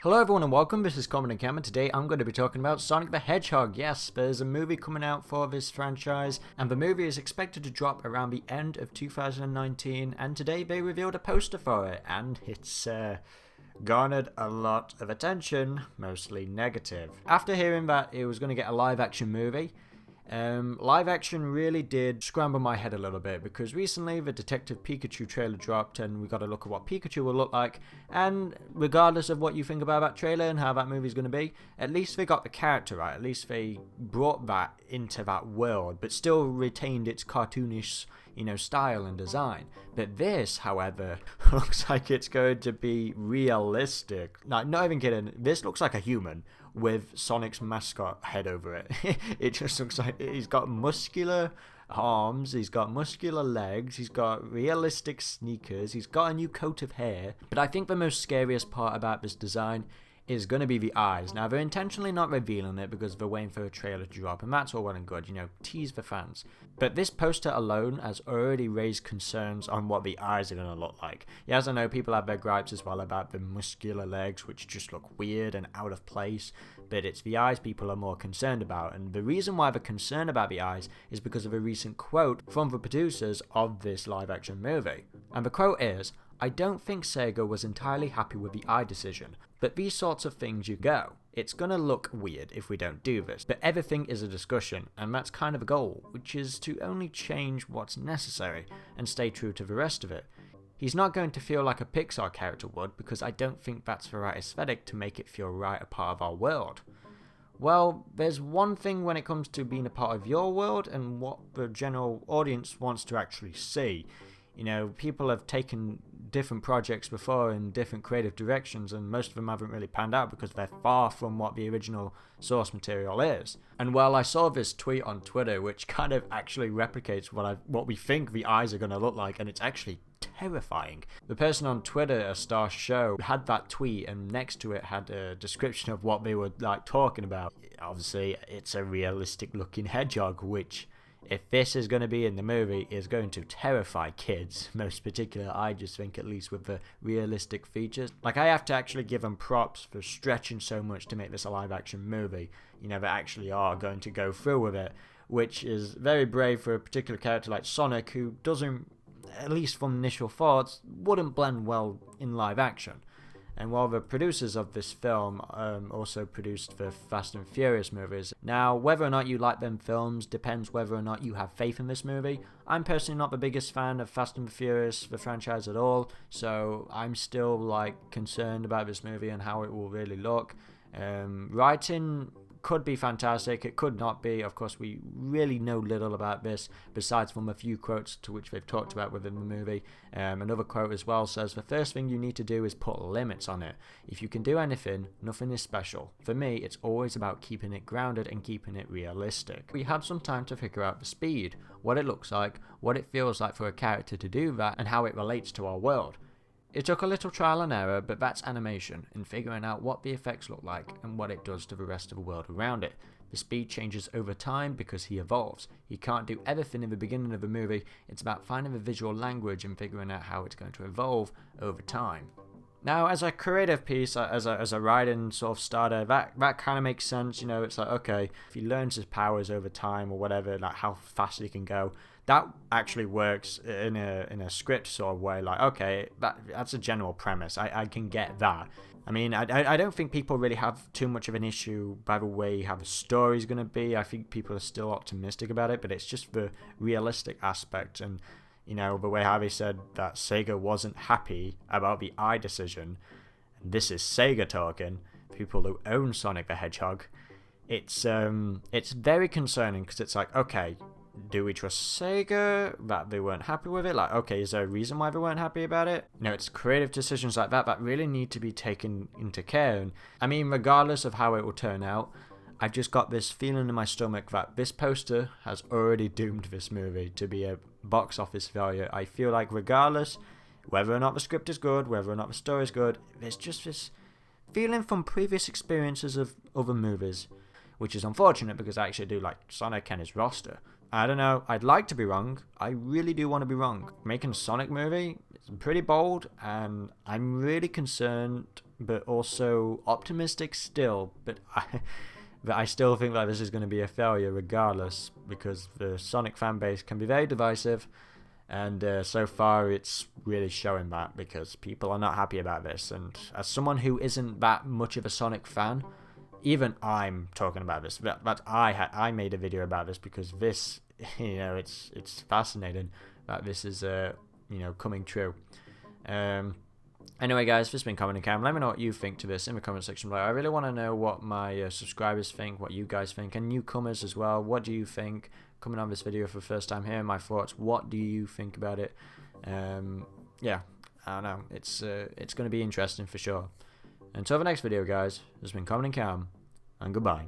Hello everyone and welcome, this is Common and Cameron. Today I'm going to be talking about Sonic the Hedgehog. Yes, there's a movie coming out for this franchise, and the movie is expected to drop around the end of 2019, and today they revealed a poster for it, and it's garnered a lot of attention, mostly negative. After hearing that it was going to get a live action movie, live action really did scramble my head a little bit, because recently the Detective Pikachu trailer dropped and we got a look at what Pikachu will look like, and regardless of what you think about that trailer and how that movie's going to be, at least they got the character right, at least they brought that into that world, but still retained its cartoonish, style and design. But this, however, looks like it's going to be realistic. Like, not even kidding, this looks like a human with Sonic's mascot head over it. It just looks like he's got muscular arms, he's got muscular legs, he's got realistic sneakers, he's got a new coat of hair. But I think the most scariest part about this design is going to be the eyes. Now, they're intentionally not revealing it because they're waiting for a trailer to drop, and that's all well and good, tease the fans. But this poster alone has already raised concerns on what the eyes are going to look like. Yes, I know people have their gripes as well about the muscular legs, which just look weird and out of place, but it's the eyes people are more concerned about. And the reason why they're concerned about the eyes is because of a recent quote from the producers of this live action movie. And the quote is, "I don't think SEGA was entirely happy with the eye decision, but these sorts of things you go. It's gonna look weird if we don't do this, but everything is a discussion, and that's kind of a goal, which is to only change what's necessary and stay true to the rest of it. He's not going to feel like a Pixar character would, because I don't think that's the right aesthetic to make it feel right a part of our world." Well, there's one thing when it comes to being a part of your world and what the general audience wants to actually see. People have taken different projects before in different creative directions, and most of them haven't really panned out because they're far from what the original source material is. And well, I saw this tweet on Twitter which kind of actually replicates what we think the eyes are going to look like, and it's actually terrifying. The person on Twitter, A Star Show, had that tweet, and next to it had a description of what they were talking about. Obviously, it's a realistic looking hedgehog, which, if this is going to be in the movie, is going to terrify kids. Most particular, I just think, at least with the realistic features. I have to actually give them props for stretching so much to make this a live action movie. They actually are going to go through with it, which is very brave for a particular character like Sonic, who doesn't, at least from initial thoughts, wouldn't blend well in live action. And while the producers of this film also produced the Fast and Furious movies. Now, whether or not you like them films depends whether or not you have faith in this movie. I'm personally not the biggest fan of Fast and Furious, the franchise, at all, so I'm still concerned about this movie and how it will really look. Writing could be fantastic, it could not be. Of course, we really know little about this besides from a few quotes to which they've talked about within the movie. Another quote as well says, "The first thing you need to do is put limits on it. If you can do anything, nothing is special. For me, it's always about keeping it grounded and keeping it realistic." We had some time to figure out the speed, what it looks like, what it feels like for a character to do that, and how it relates to our world. It took a little trial and error, but that's animation, and figuring out what the effects look like and what it does to the rest of the world around it. The speed changes over time because he evolves. He can't do everything in the beginning of the movie. It's about finding the visual language and figuring out how it's going to evolve over time. Now, as a creative piece, as a writing sort of starter, that kind of makes sense. It's okay, if he learns his powers over time or whatever, how fast he can go, that actually works in a script sort of way. Okay, that's a general premise. I can get that. I don't think people really have too much of an issue by the way how the story's going to be. I think people are still optimistic about it, but it's just the realistic aspect. And the way Harvey said that SEGA wasn't happy about the eye decision, and this is SEGA talking, people who own Sonic the Hedgehog. It's very concerning, because it's okay, do we trust SEGA that they weren't happy with it? Okay, is there a reason why they weren't happy about it? It's creative decisions like that really need to be taken into care. And regardless of how it will turn out, I've just got this feeling in my stomach that this poster has already doomed this movie to be a box office failure. I feel like regardless, whether or not the script is good, whether or not the story is good, there's just this feeling from previous experiences of other movies, which is unfortunate because I actually do like Sonic and his roster. I don't know. I'd like to be wrong. I really do want to be wrong. Making a Sonic movie is pretty bold, and I'm really concerned, but also optimistic still. But I still think that this is going to be a failure regardless, because the Sonic fan base can be very divisive, and so far it's really showing that, because people are not happy about this. And as someone who isn't that much of a Sonic fan, even I'm talking about this. But I made a video about this because this, it's fascinating that this is coming true. Anyway, guys, this has been Common and Cam. Let me know what you think to this in the comment section below. I really want to know what my subscribers think, what you guys think, and newcomers as well. What do you think? Coming on this video for the first time, hearing my thoughts. What do you think about it? Yeah, I don't know. It's going to be interesting for sure. Until the next video, guys, this has been Common and Cam, and goodbye.